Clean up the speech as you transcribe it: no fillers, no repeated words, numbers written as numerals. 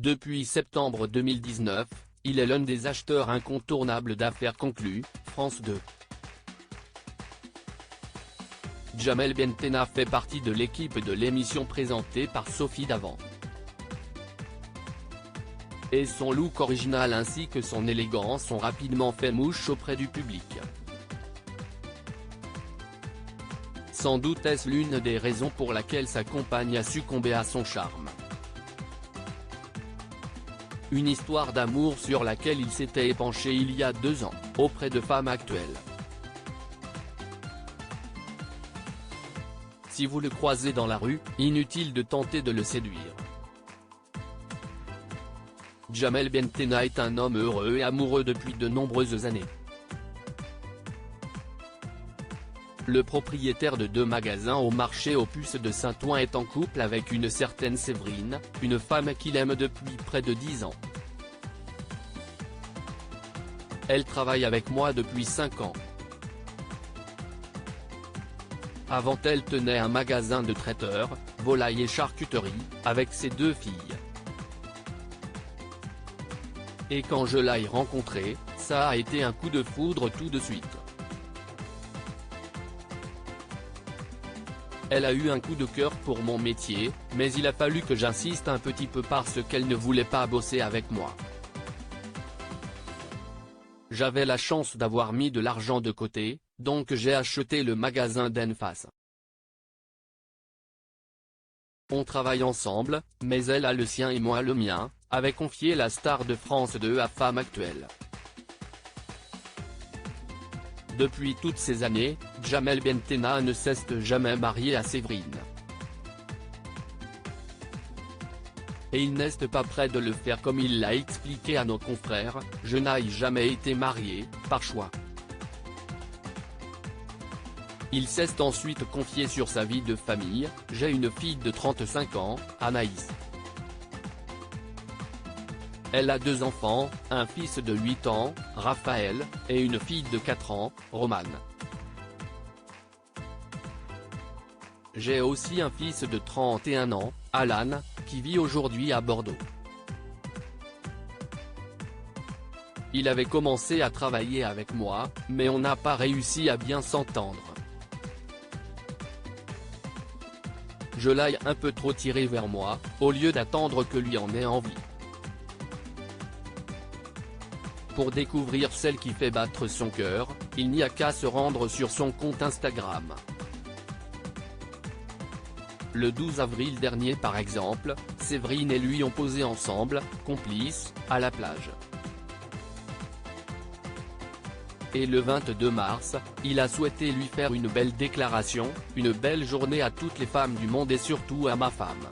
Depuis septembre 2019, il est l'un des acheteurs incontournables d'Affaires conclues, France 2. Jamel Bentenna fait partie de l'équipe de l'émission présentée par Sophie Davant. Et son look original ainsi que son élégance ont rapidement fait mouche auprès du public. Sans doute est-ce l'une des raisons pour laquelle sa compagne a succombé à son charme. Une histoire d'amour sur laquelle il s'était épanché il y a 2 ans, auprès de Femme Actuelle. Si vous le croisez dans la rue, inutile de tenter de le séduire. Jamel Bentenna est un homme heureux et amoureux depuis de nombreuses années. Le propriétaire de 2 magasins au marché aux puces de Saint-Ouen est en couple avec une certaine Séverine, une femme qu'il aime depuis près de 10 ans. Elle travaille avec moi depuis 5 ans. Avant elle tenait un magasin de traiteur, volaille et charcuterie, avec ses 2 filles. Et quand je l'ai rencontrée, ça a été un coup de foudre tout de suite. Elle a eu un coup de cœur pour mon métier, mais il a fallu que j'insiste un petit peu parce qu'elle ne voulait pas bosser avec moi. J'avais la chance d'avoir mis de l'argent de côté, donc j'ai acheté le magasin d'en face. On travaille ensemble, mais elle a le sien et moi le mien, avait confié la star de France 2 à Femme Actuelle. Depuis toutes ces années, Jamel Bentenna ne s'est jamais marié à Séverine. Et il n'est pas prêt de le faire comme il l'a expliqué à nos confrères, je n'ai jamais été marié, par choix. Il s'est ensuite confié sur sa vie de famille, j'ai une fille de 35 ans, Anaïs. Elle a 2 enfants, un fils de 8 ans, Raphaël, et une fille de 4 ans, Romane. J'ai aussi un fils de 31 ans, Alan, qui vit aujourd'hui à Bordeaux. Il avait commencé à travailler avec moi, mais on n'a pas réussi à bien s'entendre. Je l'ai un peu trop tiré vers moi, au lieu d'attendre que lui en ait envie. Pour découvrir celle qui fait battre son cœur, il n'y a qu'à se rendre sur son compte Instagram. Le 12 avril dernier par exemple, Séverine et lui ont posé ensemble, complices, à la plage. Et le 22 mars, il a souhaité lui faire une belle déclaration, une belle journée à toutes les femmes du monde et surtout à ma femme.